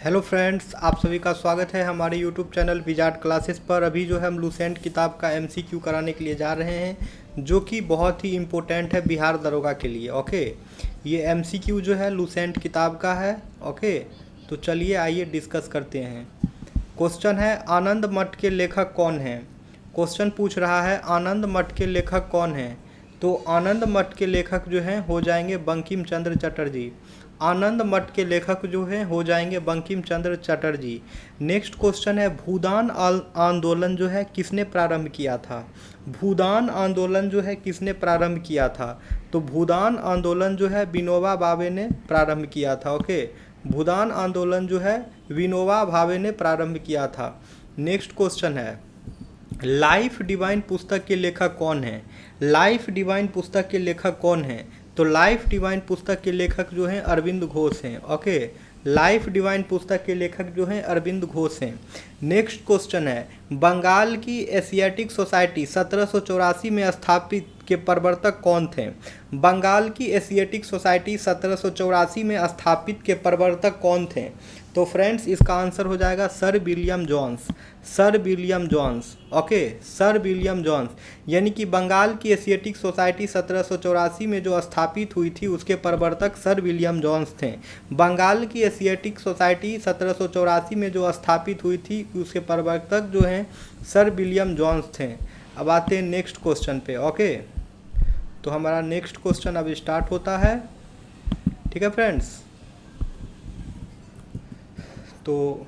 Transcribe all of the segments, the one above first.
Hello friends, आप सभी का स्वागत है हमारे यूट्यूब चैनल विजार्ड क्लासेस पर। अभी जो है हम लूसेंट किताब का एमसीक्यू कराने के लिए जा रहे हैं, जो कि बहुत ही इम्पोर्टेंट है बिहार दरोगा के लिए। ओके, ये एमसीक्यू जो है लूसेंट किताब का है। ओके, तो चलिए आइए डिस्कस करते हैं। क्वेश्चन है, आनंद मठ के लेखक कौन हैं। क्वेश्चन पूछ रहा है आनंद मठ के लेखक कौन हैं। तो आनंद मठ के लेखक जो हैं हो जाएंगे बंकिम चंद्र चटर्जी। आनंद मठ के लेखक जो हैं हो जाएंगे बंकिम चंद्र चटर्जी। नेक्स्ट क्वेश्चन है, भूदान आंदोलन जो है किसने प्रारंभ किया था। भूदान आंदोलन जो है किसने प्रारंभ किया था। तो भूदान आंदोलन जो है विनोबा भावे ने प्रारंभ किया था। ओके, भूदान आंदोलन जो है विनोबा भावे ने प्रारंभ किया था। नेक्स्ट क्वेश्चन है, लाइफ डिवाइन पुस्तक के लेखक कौन है। लाइफ डिवाइन पुस्तक के लेखक कौन है। तो लाइफ डिवाइन पुस्तक के लेखक जो हैं अरविंद घोष हैं। ओके, लाइफ डिवाइन पुस्तक के लेखक जो हैं अरविंद घोष हैं। नेक्स्ट क्वेश्चन है, बंगाल की एशियाटिक सोसाइटी 1784 में स्थापित के प्रवर्तक कौन थे। बंगाल की एशियाटिक सोसाइटी 1784 में स्थापित के प्रवर्तक कौन थे। तो फ्रेंड्स इसका आंसर हो जाएगा sir William Jones. Sir William Jones. Okay, sir William Jones, यानी कि बंगाल की एशियाटिक सोसाइटी 1784 में जो स्थापित हुई थी उसके प्रवर्तक सर विलियम जॉन्स थे। बंगाल की एशियाटिक सोसाइटी 1784 में जो स्थापित हुई थी उसके प्रवर्तक जो हैं सर विलियम जॉन्स थे। अब आते हैं नेक्स्ट क्वेश्चन पे। ओके, तो हमारा नेक्स्ट क्वेश्चन अब स्टार्ट होता है। ठीक है फ्रेंड्स, तो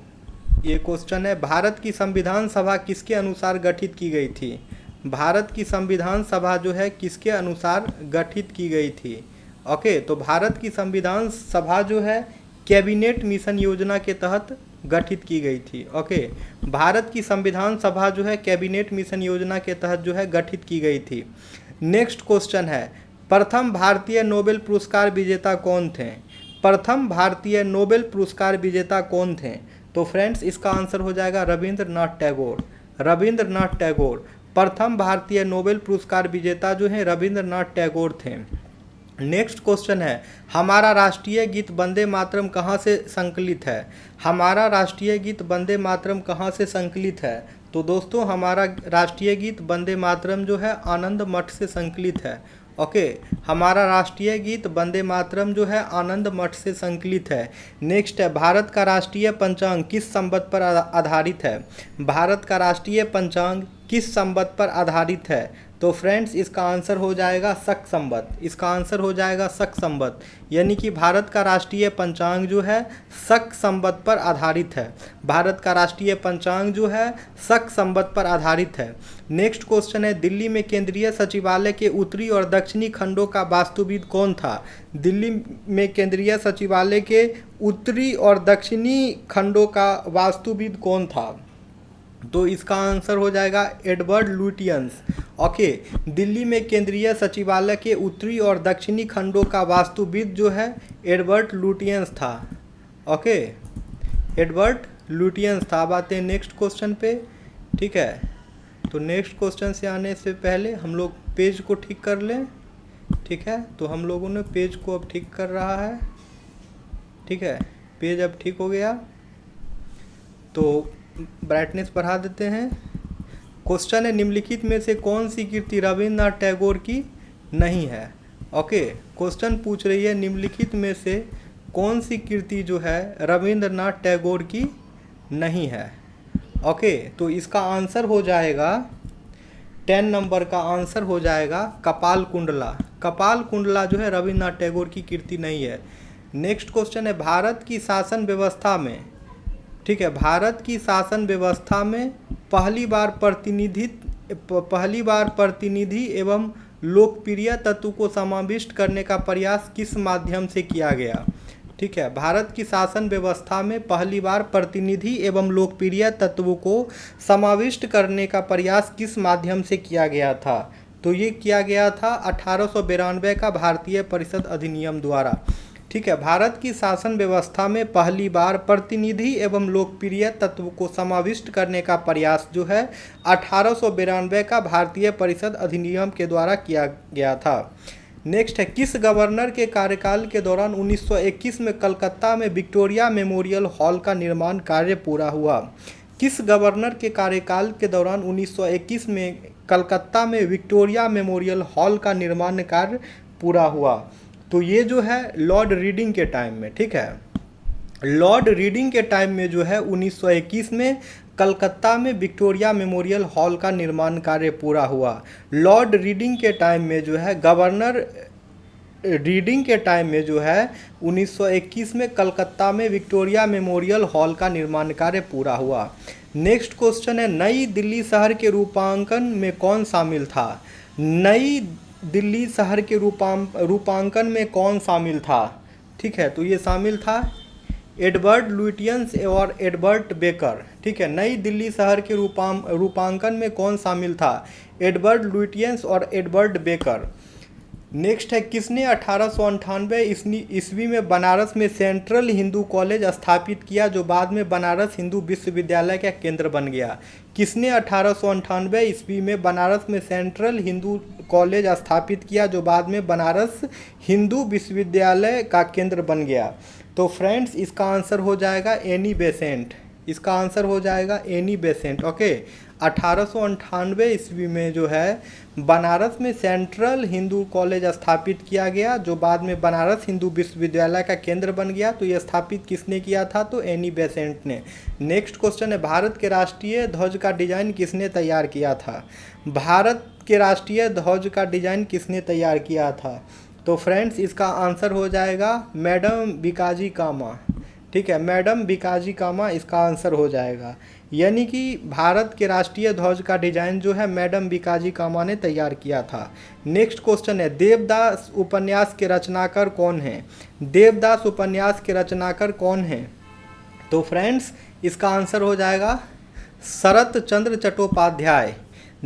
ये क्वेश्चन है, भारत की संविधान सभा किसके अनुसार गठित की गई थी। भारत की संविधान सभा जो है किसके अनुसार गठित की गई थी। ओके, तो भारत की संविधान सभा जो है कैबिनेट मिशन योजना के तहत गठित की गई थी। ओके, भारत की संविधान सभा जो है कैबिनेट मिशन योजना के तहत जो है गठित की गई थी। नेक्स्ट क्वेश्चन है, प्रथम भारतीय नोबेल पुरस्कार विजेता कौन थे। प्रथम भारतीय नोबेल पुरस्कार विजेता कौन थे। तो फ्रेंड्स इसका आंसर हो जाएगा रविंद्रनाथ टैगोर। रविंद्रनाथ टैगोर प्रथम भारतीय नोबेल पुरस्कार विजेता जो हैं रविंद्रनाथ टैगोर थे। नेक्स्ट क्वेश्चन है, हमारा राष्ट्रीय गीत वंदे मातरम कहाँ से संकलित है। हमारा राष्ट्रीय गीत वंदे मातरम कहाँ से संकलित है। तो दोस्तों हमारा राष्ट्रीय गीत वंदे मातरम जो है आनंद मठ से संकलित है। ओके, हमारा राष्ट्रीय गीत वंदे मातरम जो है आनंद मठ से संकलित है। नेक्स्ट है, भारत का राष्ट्रीय पंचांग किस संवत पर आधारित है। भारत का राष्ट्रीय पंचांग किस संवत पर आधारित है। तो फ्रेंड्स इसका आंसर हो जाएगा शक संवत। इसका आंसर हो जाएगा शक संवत, यानी कि भारत का राष्ट्रीय पंचांग जो है शक संवत पर आधारित है। भारत का राष्ट्रीय पंचांग जो है शक संवत पर आधारित है। नेक्स्ट क्वेश्चन है, दिल्ली में केंद्रीय सचिवालय के उत्तरी और दक्षिणी खंडों का वास्तुविद कौन था। दिल्ली में केंद्रीय सचिवालय के उत्तरी और दक्षिणी खंडों का वास्तुविद कौन था। तो इसका आंसर हो जाएगा एडवर्ड लुटियंस। ओके, दिल्ली में केंद्रीय सचिवालय के उत्तरी और दक्षिणी खंडों का वास्तुविद जो है एडवर्ड लुटियंस था। ओके, एडवर्ड लुटियंस था। अब आते हैं नेक्स्ट क्वेश्चन पे। ठीक है, तो नेक्स्ट क्वेश्चन से आने से पहले हम लोग पेज को ठीक कर लें। ठीक है, तो हम लोगों ने पेज को अब ठीक कर रहा है। ठीक है, पेज अब ठीक हो गया, तो ब्राइटनेस बढ़ा देते हैं। क्वेश्चन है, निम्नलिखित में से कौन सी कृति रविंद्रनाथ टैगोर की नहीं है। ओके, क्वेश्चन पूछ रही है निम्नलिखित में से कौन सी कृति जो है रविंद्रनाथ टैगोर की नहीं है। ओके, तो इसका आंसर हो जाएगा 10 नंबर का आंसर हो जाएगा कपाल कुंडला। कपाल कुंडला जो है रविंद्रनाथ टैगोर की कृति नहीं है। नेक्स्ट क्वेश्चन है, भारत की शासन व्यवस्था में, ठीक है, भारत की शासन व्यवस्था में पहली बार प्रतिनिधि एवं लोकप्रिय तत्व को समाविष्ट करने का प्रयास किस माध्यम से किया गया। ठीक है, भारत की शासन व्यवस्था में पहली बार प्रतिनिधि एवं लोकप्रिय तत्वों को समाविष्ट करने का प्रयास किस माध्यम से किया गया था। तो ये किया गया था 1892 का भारतीय परिषद अधिनियम द्वारा। ठीक है, भारत की शासन व्यवस्था में पहली बार प्रतिनिधि एवं लोकप्रिय तत्व को समाविष्ट करने का प्रयास जो है 1892 का भारतीय परिषद अधिनियम के द्वारा किया गया था। नेक्स्ट है किस गवर्नर के कार्यकाल के दौरान 1921 में कलकत्ता में विक्टोरिया मेमोरियल हॉल का निर्माण कार्य पूरा हुआ। किस गवर्नर के कार्यकाल के दौरान 1921 में कलकत्ता में विक्टोरिया मेमोरियल हॉल का निर्माण कार्य पूरा हुआ। तो ये जो है लॉर्ड रीडिंग के टाइम में, ठीक है, लॉर्ड रीडिंग के टाइम में जो है 1921 में कलकत्ता में विक्टोरिया मेमोरियल हॉल का निर्माण कार्य पूरा हुआ। लॉर्ड रीडिंग के टाइम में जो है गवर्नर रीडिंग के टाइम में जो है 1921 में कलकत्ता में विक्टोरिया मेमोरियल हॉल का निर्माण कार्य पूरा हुआ। नेक्स्ट क्वेश्चन है नई दिल्ली शहर के रूपांकन में कौन शामिल था। नई दिल्ली शहर के रूपांकन में कौन शामिल था, ठीक है, तो ये शामिल था एडवर्ड लुटियंस और एडवर्ड बेकर, ठीक है। नई दिल्ली शहर के रूपांकन में कौन शामिल था, एडवर्ड लुटियंस और एडवर्ड बेकर। नेक्स्ट है किसने 1898 ईस्वी में बनारस में सेंट्रल हिंदू कॉलेज स्थापित किया जो बाद में बनारस हिंदू विश्वविद्यालय का केंद्र बन गया। किसने 1898 ईस्वी में बनारस में सेंट्रल हिंदू कॉलेज स्थापित किया जो बाद में बनारस हिंदू विश्वविद्यालय का केंद्र बन गया। तो फ्रेंड्स इसका आंसर हो जाएगा एनी बेसेंट, इसका आंसर हो जाएगा एनी बेसेंट। ओके, 1898 ईस्वी में जो है बनारस में सेंट्रल हिंदू कॉलेज स्थापित किया गया जो बाद में बनारस हिंदू विश्वविद्यालय का केंद्र बन गया। तो ये स्थापित किसने किया था, तो एनी बेसेंट ने। नेक्स्ट क्वेश्चन है भारत के राष्ट्रीय ध्वज का डिजाइन किसने तैयार किया था। भारत के राष्ट्रीय ध्वज का डिजाइन किसने तैयार किया था, तो फ्रेंड्स इसका आंसर हो जाएगा मैडम बीकाजी कामा, ठीक है, मैडम बीकाजी कामा इसका आंसर हो जाएगा। यानी कि भारत के राष्ट्रीय ध्वज का डिजाइन जो है मैडम बीकाजी कामा ने तैयार किया था। नेक्स्ट क्वेश्चन है देवदास उपन्यास के रचनाकार कौन हैं। देवदास उपन्यास के रचनाकार कौन हैं, तो फ्रेंड्स इसका आंसर हो जाएगा शरत चंद्र चट्टोपाध्याय।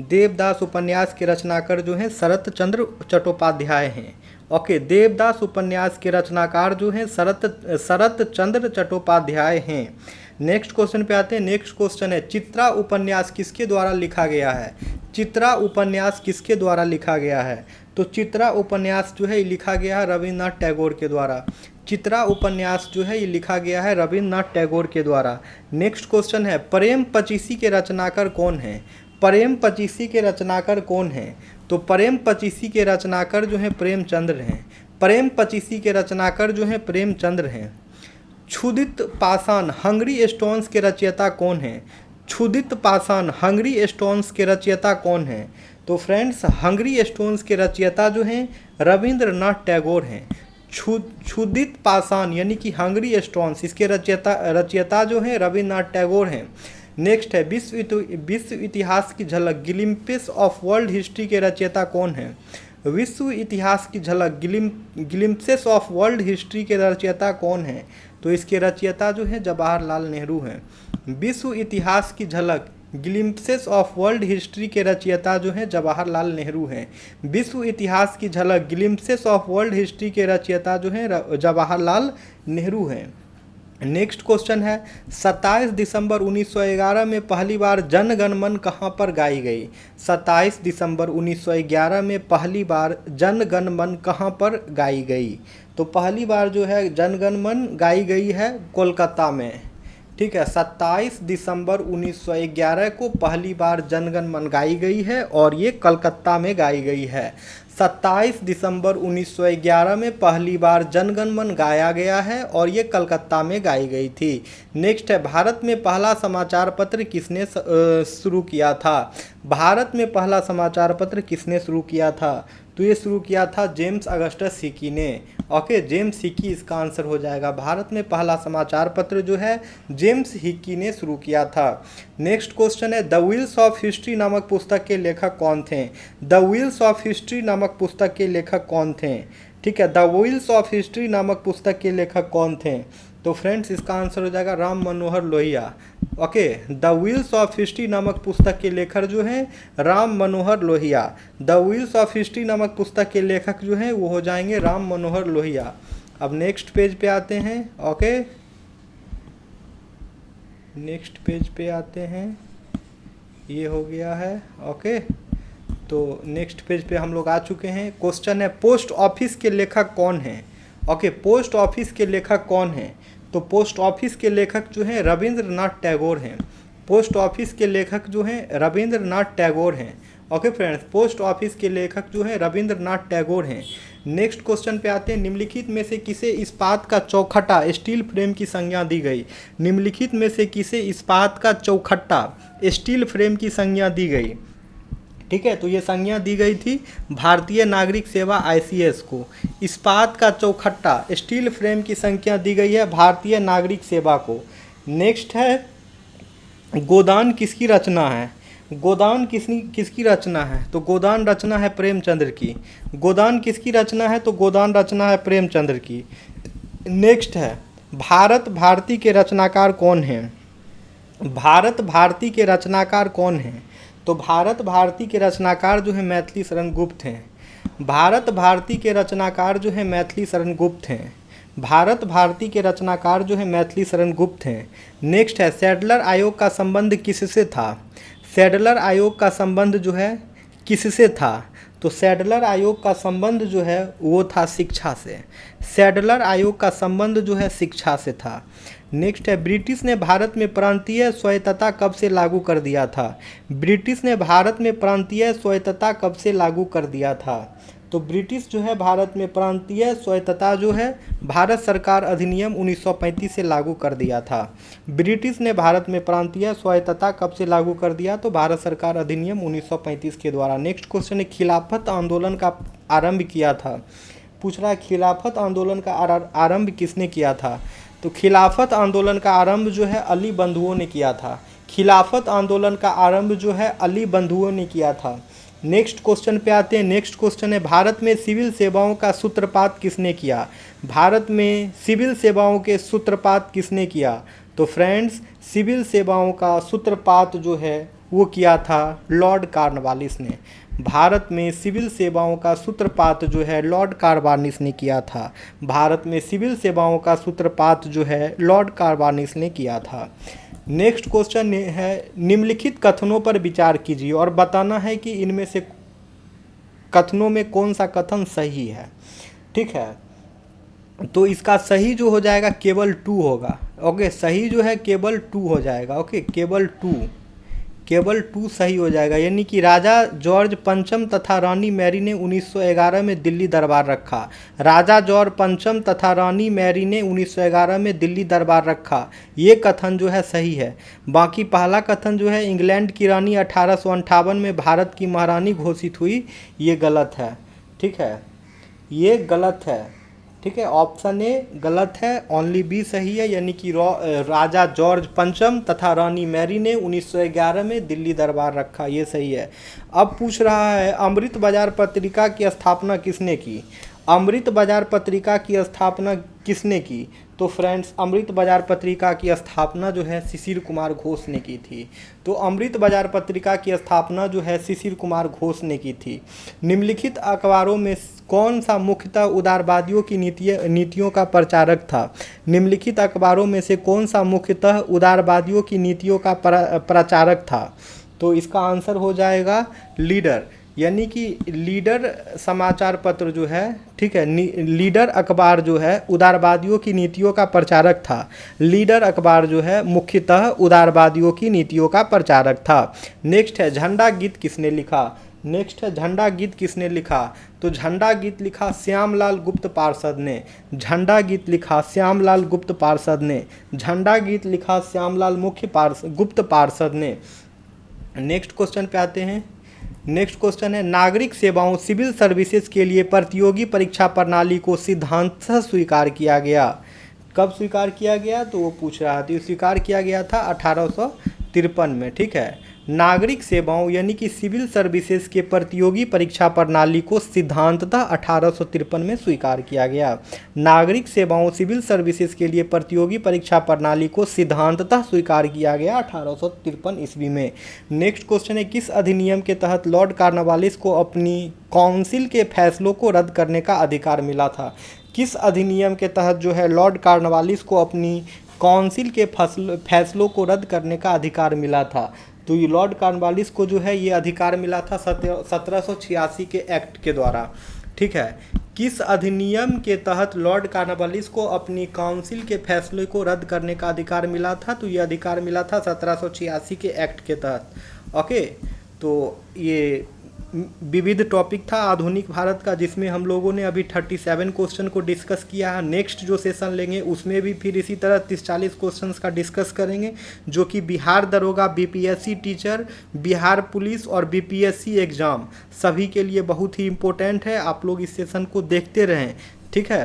देवदास उपन्यास के रचनाकार जो हैं शरत चंद्र चट्टोपाध्याय हैं। ओके, देवदास उपन्यास के रचनाकार जो हैं शरत चंद्र चट्टोपाध्याय हैं। नेक्स्ट क्वेश्चन पे आते हैं। नेक्स्ट क्वेश्चन है चित्रा उपन्यास किसके द्वारा लिखा गया है। चित्रा उपन्यास किसके द्वारा लिखा गया है, तो चित्रा उपन्यास जो है ये लिखा गया है रविन्द्रनाथ टैगोर के द्वारा। चित्रा उपन्यास जो है ये लिखा गया है रविन्द्रनाथ टैगोर के द्वारा। नेक्स्ट क्वेश्चन है प्रेम पचीसी के रचनाकार कौन है। प्रेम पचीसी के रचनाकार कौन है, तो प्रेम पचीसी के रचनाकार जो हैं प्रेमचंद्र हैं। प्रेम पचीसी के रचनाकार जो हैं प्रेमचंद्र हैं। क्षुदित पाषाण हंगरी स्टोन्स के रचयिता कौन हैं। क्षुदित पाषाण हंगरी स्टोन्स के रचयिता कौन हैं, तो फ्रेंड्स हंगरी स्टोन्स के रचयिता जो हैं रविंद्रनाथ टैगोर हैं। क्षुदित पाषाण यानी कि हंगरी स्टोन्स इसके रचयिता जो हैं रविंद्रनाथ टैगोर हैं। नेक्स्ट है विश्व इतिहास की झलक ग्लिम्पिस ऑफ वर्ल्ड हिस्ट्री के रचयिता कौन है। विश्व इतिहास की झलक ग्लिम्पसेस ऑफ वर्ल्ड हिस्ट्री के रचयिता कौन है, तो इसके रचयिता जो है जवाहरलाल नेहरू हैं। विश्व इतिहास की झलक ग्लिम्पसेस ऑफ वर्ल्ड हिस्ट्री के रचयिता जो हैं जवाहरलाल नेहरू हैं। विश्व इतिहास की झलक ग्लिम्पसेस ऑफ वर्ल्ड हिस्ट्री के रचयिता जो हैं जवाहरलाल नेहरू हैं। नेक्स्ट क्वेश्चन है 27 दिसंबर 1911 में पहली बार जन गण मन कहाँ पर गाई गई। 27 दिसंबर 1911 में पहली बार जन गण मन कहाँ पर गाई गई, तो पहली बार जो है जन गण मन गाई गई है कोलकाता में, ठीक है। 27 दिसंबर 1911 को पहली बार जन गण मन गाई गई है और ये कलकत्ता में गाई गई है। 27 दिसंबर 1911 में पहली बार जन गण मन गाया गया है और ये कलकत्ता में गाई गई थी। नेक्स्ट है भारत में पहला समाचार पत्र किसने शुरू किया था। भारत में पहला समाचार पत्र किसने शुरू किया था, तो ये शुरू किया था जेम्स अगस्टस हिकी ने। ओके, जेम्स हिकी इसका आंसर हो जाएगा। भारत में पहला समाचार पत्र जो है जेम्स हिकी ने शुरू किया था। नेक्स्ट क्वेश्चन है द व्हील्स ऑफ हिस्ट्री नामक पुस्तक के लेखक कौन थे। द व्हील्स ऑफ हिस्ट्री नामक पुस्तक के लेखक कौन थे, ठीक है। द व्हील्स ऑफ हिस्ट्री नामक पुस्तक के लेखक कौन थे, तो फ्रेंड्स इसका आंसर हो जाएगा Ram Manohar Lohia. Okay, the wheels of history नामक पुस्तक के लेखक जो हैं Ram Manohar Lohia. The wheels of history नामक पुस्तक के लेखक जो हैं वो हो जाएंगे राम मनोहर लोहिया। अब नेक्स्ट पेज पे आते हैं। ओके, नेक्स्ट पेज पे आते हैं, ये हो गया है। ओके, तो नेक्स्ट पेज पे हम लोग आ चुके हैं। क्वेश्चन है पोस्ट ऑफिस के लेखक कौन हैं। ओके, पोस्ट ऑफिस के लेखक कौन हैं? तो पोस्ट ऑफिस के लेखक जो हैं रविंद्रनाथ टैगोर हैं। पोस्ट ऑफिस के लेखक जो हैं रविंद्रनाथ टैगोर हैं। ओके फ्रेंड्स, पोस्ट ऑफिस के लेखक जो हैं रविंद्रनाथ टैगोर हैं। नेक्स्ट क्वेश्चन पे आते हैं। निम्नलिखित में से किसे इस्पात का चौखटा स्टील फ्रेम की संज्ञा दी गई? निम्नलिखित में से किसे इस्पात का चौखटा स्टील फ्रेम की संज्ञा दी गई? ठीक है, तो ये संज्ञा दी गई थी भारतीय नागरिक सेवा ICS को। इस्पात का चौखट्टा स्टील फ्रेम की संज्ञा दी गई है भारतीय नागरिक सेवा को। नेक्स्ट है गोदान किसकी रचना है? गोदान किसकी रचना है? तो गोदान रचना है प्रेमचंद्र की। गोदान किसकी रचना है? तो गोदान रचना है प्रेमचंद्र की। नेक्स्ट है भारत भारती के रचनाकार कौन हैं? भारत भारती के रचनाकार कौन हैं? तो भारत भारती के रचनाकार जो है मैथिली शरण गुप्त हैं। भारत भारती के रचनाकार जो है मैथिली शरण गुप्त हैं। भारत भारती के रचनाकार जो है मैथिली शरण गुप्त हैं। नेक्स्ट है सैडलर आयोग का संबंध किससे था? सैडलर आयोग का संबंध जो है किससे था? तो सैडलर आयोग का संबंध जो है वो था शिक्षा से। सैडलर आयोग का संबंध जो है शिक्षा से था। नेक्स्ट है ब्रिटिश ने भारत में प्रांतीय स्वायत्तता कब से लागू कर दिया था? ब्रिटिश ने भारत में प्रांतीय स्वायत्तता कब से लागू कर दिया था? तो ब्रिटिश जो है भारत में प्रांतीय स्वायत्तता जो है भारत सरकार अधिनियम 1935 से लागू कर दिया था। ब्रिटिश ने भारत में प्रांतीय स्वायत्तता कब से लागू कर दिया? तो भारत सरकार अधिनियम 1935 के द्वारा। नेक्स्ट क्वेश्चन है खिलाफत आंदोलन का आरंभ किया था। पूछ रहा है खिलाफत आंदोलन का आरंभ किसने किया था? तो खिलाफत आंदोलन का आरंभ जो है अली बंधुओं ने किया था। खिलाफत आंदोलन का आरंभ जो है अली बंधुओं ने किया था। नेक्स्ट क्वेश्चन पे आते हैं। नेक्स्ट क्वेश्चन है भारत में सिविल सेवाओं का सूत्रपात किसने किया? भारत में सिविल सेवाओं के सूत्रपात किसने किया? तो फ्रेंड्स सिविल सेवाओं का सूत्रपात जो है वो किया था लॉर्ड कॉर्नवालिस ने। भारत में सिविल सेवाओं का सूत्रपात जो है लॉर्ड कॉर्नवालिस ने किया था। भारत में सिविल सेवाओं का सूत्रपात जो है लॉर्ड कॉर्नवालिस ने किया था। नेक्स्ट क्वेश्चन है निम्नलिखित कथनों पर विचार कीजिए और बताना है कि इनमें से कथनों में कौन सा कथन सही है। ठीक है, तो इसका सही जो हो जाएगा केवल 2 होगा। ओके, सही जो है केवल 2 हो जाएगा। ओके, केवल 2 सही हो जाएगा। यानी कि राजा जॉर्ज पंचम तथा रानी मैरी ने 1911 में दिल्ली दरबार रखा। राजा जॉर्ज पंचम तथा रानी मैरी ने 1911 में दिल्ली दरबार रखा, ये कथन जो है सही है। बाकी पहला कथन जो है इंग्लैंड की रानी 1858 में भारत की महारानी घोषित हुई, ये गलत है। ठीक है, ये गलत है। ठीक है, ऑप्शन ए गलत है, ओनली बी सही है। यानी कि राजा जॉर्ज पंचम तथा रानी मैरी ने 1911 में दिल्ली दरबार रखा, ये सही है। अब पूछ रहा है अमृत बाजार पत्रिका की स्थापना किसने की? अमृत बाजार पत्रिका की स्थापना किसने की? तो फ्रेंड्स अमृत बाजार पत्रिका की स्थापना जो है शिशिर कुमार घोष ने की थी। तो अमृत बाजार पत्रिका की स्थापना जो है शिशिर कुमार घोष ने की थी। निम्नलिखित अखबारों में कौन सा मुख्यतः उदारवादियों की नीतियों का प्रचारक था? निम्नलिखित अखबारों में से कौन सा मुख्यतः उदारवादियों की नीतियों का प्रचारक था? तो इसका आंसर हो जाएगा लीडर। यानी कि लीडर समाचार पत्र जो है, ठीक है, लीडर अखबार जो है उदारवादियों की नीतियों का प्रचारक था। लीडर अखबार जो है मुख्यतः उदारवादियों की नीतियों का प्रचारक था। नेक्स्ट है झंडा गीत किसने लिखा? नेक्स्ट है झंडा गीत किसने लिखा? तो झंडा गीत लिखा श्यामलाल गुप्त पार्षद ने। झंडा गीत लिखा श्यामलाल गुप्त पार्षद ने। झंडा गीत लिखा श्यामलाल गुप्त पार्षद ने। नेक्स्ट क्वेश्चन पे आते हैं। नेक्स्ट क्वेश्चन है नागरिक सेवाओं सिविल सर्विसेज के लिए प्रतियोगी परीक्षा प्रणाली को सिद्धांततः स्वीकार किया गया। कब स्वीकार किया गया? तो वो पूछ रहा था। स्वीकार किया गया था 1853 में। ठीक है, नागरिक सेवाओं यानी कि सिविल सर्विसेज के प्रतियोगी परीक्षा प्रणाली को सिद्धांततः 1853 में स्वीकार किया गया। नागरिक सेवाओं सिविल सर्विसेज के लिए प्रतियोगी परीक्षा प्रणाली को सिद्धांततः स्वीकार किया गया 1853 ईस्वी में। नेक्स्ट क्वेश्चन है किस अधिनियम के तहत लॉर्ड कॉर्नवालिस को अपनी काउंसिल के फैसलों को रद्द करने का अधिकार मिला था? किस अधिनियम के तहत जो है लॉर्ड कॉर्नवालिस को अपनी काउंसिल के फैसलों को रद्द करने का अधिकार मिला था? तो ये लॉर्ड कॉर्नवालिस को जो है ये अधिकार मिला था 1786 के एक्ट के द्वारा। ठीक है, किस अधिनियम के तहत लॉर्ड कॉर्नवालिस को अपनी काउंसिल के फैसले को रद्द करने का अधिकार मिला था? तो ये अधिकार मिला था 1786 के एक्ट के तहत। ओके, तो ये विविध टॉपिक था आधुनिक भारत का, जिसमें हम लोगों ने अभी 37 क्वेश्चन को डिस्कस किया है। नेक्स्ट जो सेशन लेंगे उसमें भी फिर इसी तरह 30-40 क्वेश्चंस का डिस्कस करेंगे, जो कि बिहार दरोगा, बीपीएससी टीचर, बिहार पुलिस और बीपीएससी एग्ज़ाम सभी के लिए बहुत ही इम्पोर्टेंट है। आप लोग इस सेशन को देखते रहें, ठीक है,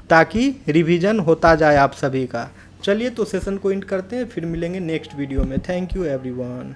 ताकि रिवीजन होता जाए आप सभी का। चलिए तो सेशन को एंड करते हैं, फिर मिलेंगे नेक्स्ट वीडियो में। Thank you everyone.